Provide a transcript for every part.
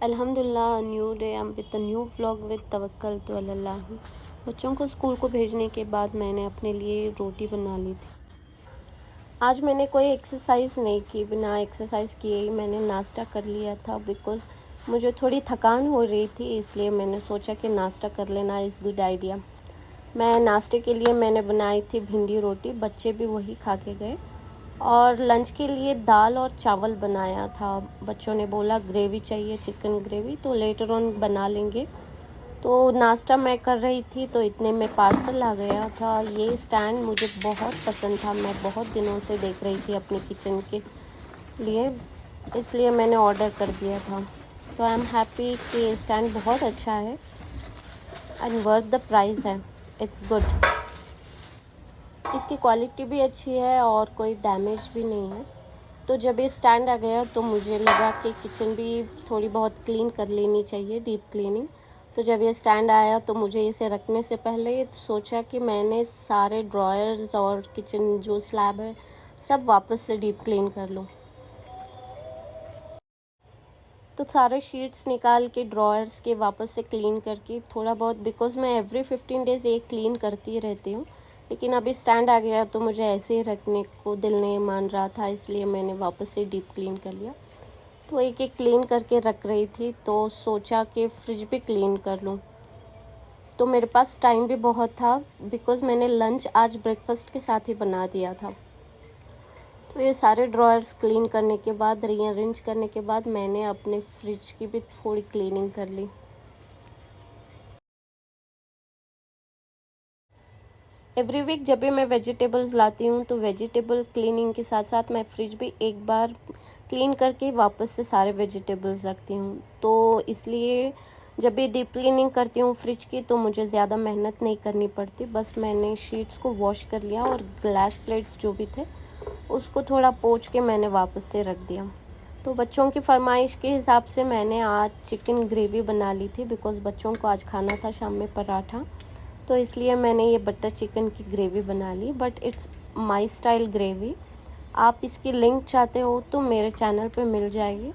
अल्हम्दुलिल्लाह, new day I am with a new vlog with तवक्कल तो अल्लाह। बच्चों को स्कूल को भेजने के बाद मैंने अपने लिए रोटी बना ली थी। आज मैंने कोई एक्सरसाइज नहीं की, बिना एक्सरसाइज किए ही मैंने नाश्ता कर लिया था बिकॉज़ मुझे थोड़ी थकान हो रही थी, इसलिए मैंने सोचा कि नाश्ता कर लेना इज़ गुड आइडिया। मैं नाश्ते के लिए मैंने बनाई थी भिंडी रोटी, बच्चे भी वही खा के गए। और लंच के लिए दाल और चावल बनाया था। बच्चों ने बोला ग्रेवी चाहिए, चिकन ग्रेवी, तो लेटर ऑन बना लेंगे। तो नाश्ता मैं कर रही थी तो इतने में पार्सल आ गया था। ये स्टैंड मुझे बहुत पसंद था, मैं बहुत दिनों से देख रही थी अपने किचन के लिए, इसलिए मैंने ऑर्डर कर दिया था। तो आई एम हैप्पी कि ये स्टैंड बहुत अच्छा है एंड वर्थ द प्राइस है, इट्स गुड। इसकी क्वालिटी भी अच्छी है और कोई डैमेज भी नहीं है। तो जब ये स्टैंड आ गया तो मुझे लगा कि किचन भी थोड़ी बहुत क्लीन कर लेनी चाहिए, डीप क्लीनिंग। तो जब ये स्टैंड आया तो मुझे इसे रखने से पहले सोचा कि मैंने सारे ड्रॉयर्स और किचन जो स्लैब है सब वापस से डीप क्लीन कर लूँ। तो सारे शीट्स निकाल के ड्रॉयर्स के वापस से क्लीन करके थोड़ा बहुत, बिकॉज़ मैं एवरी 15 डेज़ एक क्लीन करती रहती हूँ, लेकिन अभी स्टैंड आ गया तो मुझे ऐसे ही रखने को दिल नहीं मान रहा था, इसलिए मैंने वापस से डीप क्लीन कर लिया। तो एक एक क्लीन करके रख रही थी तो सोचा कि फ्रिज भी क्लीन कर लूँ। तो मेरे पास टाइम भी बहुत था बिकॉज़ मैंने लंच आज ब्रेकफास्ट के साथ ही बना दिया था। तो ये सारे ड्रॉयर्स क्लीन करने के बाद, रीअरेंज करने के बाद, मैंने अपने फ्रिज की भी थोड़ी क्लीनिंग कर ली। एवरी वीक जब भी मैं वेजिटेबल्स लाती हूँ तो वेजिटेबल क्लीनिंग के साथ साथ मैं फ्रिज भी एक बार क्लीन करके वापस से सारे वेजिटेबल्स रखती हूँ। तो इसलिए जब भी डीप क्लीनिंग करती हूँ फ्रिज की तो मुझे ज़्यादा मेहनत नहीं करनी पड़ती। बस मैंने शीट्स को वॉश कर लिया और ग्लास प्लेट्स जो भी थे उसको थोड़ा पोंछ के मैंने वापस से रख दिया। तो बच्चों की फरमाइश के हिसाब से मैंने आज चिकन ग्रेवी बना ली थी बिकॉज़ बच्चों को आज खाना था शाम में पराठा, तो इसलिए मैंने ये बटर चिकन की ग्रेवी बना ली। But it's my style gravy. आप इसकी लिंक चाहते हो तो मेरे चैनल पे मिल जाएगी।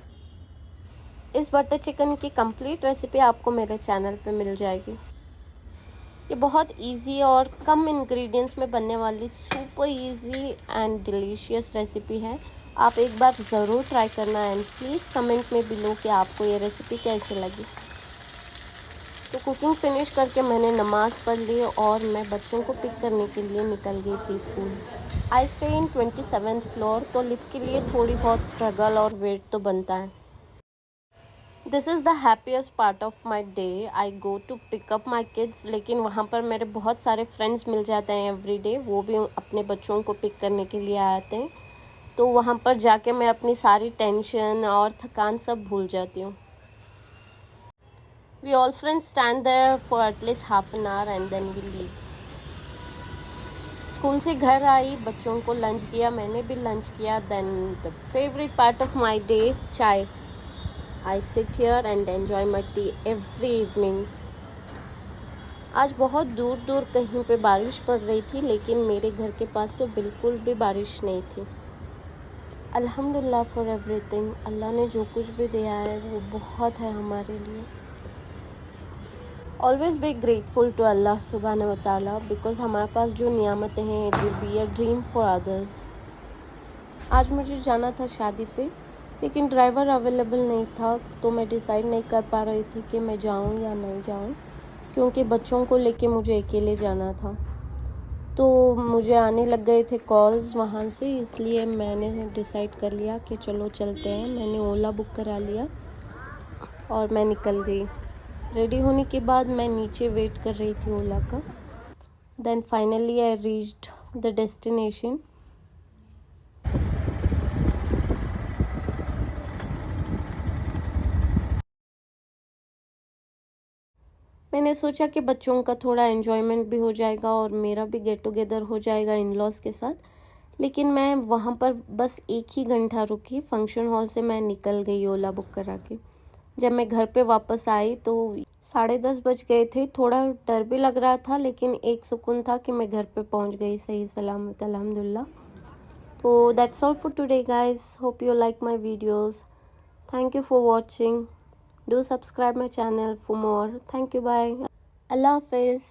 इस बटर चिकन की कंप्लीट रेसिपी आपको मेरे चैनल पे मिल जाएगी। ये बहुत इजी और कम इंग्रेडिएंट्स में बनने वाली super easy and delicious recipe है। आप एक बार ज़रूर ट्राई करना एंड प्लीज़ कमेंट में बिलो कि आपको ये रेसिपी कैसी लगी। तो कुकिंग फिनिश करके मैंने नमाज़ पढ़ ली और मैं बच्चों को पिक करने के लिए निकल गई थी school. I stay in 27th floor, तो लिफ्ट के लिए थोड़ी बहुत स्ट्रगल और वेट तो बनता है। This is the happiest part of my day. I go to pick up my kids, लेकिन वहाँ पर मेरे बहुत सारे फ्रेंड्स मिल जाते हैं एवरी डे, वो भी अपने बच्चों को पिक करने के लिए आते हैं। तो वहाँ पर जाके मैं अपनी सारी टेंशन और थकान सब भूल जाती हूँ। We all friends stand there for at least half an hour and then we leave. School से घर आई, बच्चों को लंच दिया, मैंने भी लंच किया। Then the favourite part of my day, chai. I sit here and enjoy my tea every evening. आज बहुत दूर दूर कहीं पे बारिश पड़ रही थी, लेकिन मेरे घर के पास तो बिल्कुल भी बारिश नहीं थी। अल्हम्दुलिल्लाह फॉर एवरीथिंग। अल्लाह ने जो कुछ भी दिया है वो बहुत है हमारे लिए। Always be grateful to Allah सुब्हानहू व तआला बिकॉज़ हमारे पास जो नियामतें हैं it will be a dream for others. आज मुझे जाना था शादी पे, लेकिन ड्राइवर अवेलेबल नहीं था, तो मैं डिसाइड नहीं कर पा रही थी कि मैं जाऊं या नहीं जाऊं, क्योंकि बच्चों को लेके मुझे अकेले जाना था। तो मुझे आने लग गए थे कॉल्स वहाँ से, इसलिए मैंने डिसाइड कर लिया कि चलो चलते हैं। मैंने ओला बुक करा लिया और मैं निकल गई। रेडी होने के बाद मैं नीचे वेट कर रही थी ओला का। Then finally I reached the destination. मैंने सोचा कि बच्चों का थोड़ा एन्जॉयमेंट भी हो जाएगा और मेरा भी गेट टुगेदर हो जाएगा इन लॉज के साथ। लेकिन मैं वहाँ पर बस 1 ही घंटा रुकी। फंक्शन हॉल से मैं निकल गई ओला बुक करा के। जब मैं घर पे वापस आई तो 10:30 बज गए थे। थोड़ा डर भी लग रहा था, लेकिन एक सुकून था कि मैं घर पे पहुँच गई सही सलामत अल्हम्दुलिल्लाह। तो that's all for today guys. Hope you like my videos. Thank you for watching. Do subscribe my channel for more. Thank you, bye, Allah हाफिज़।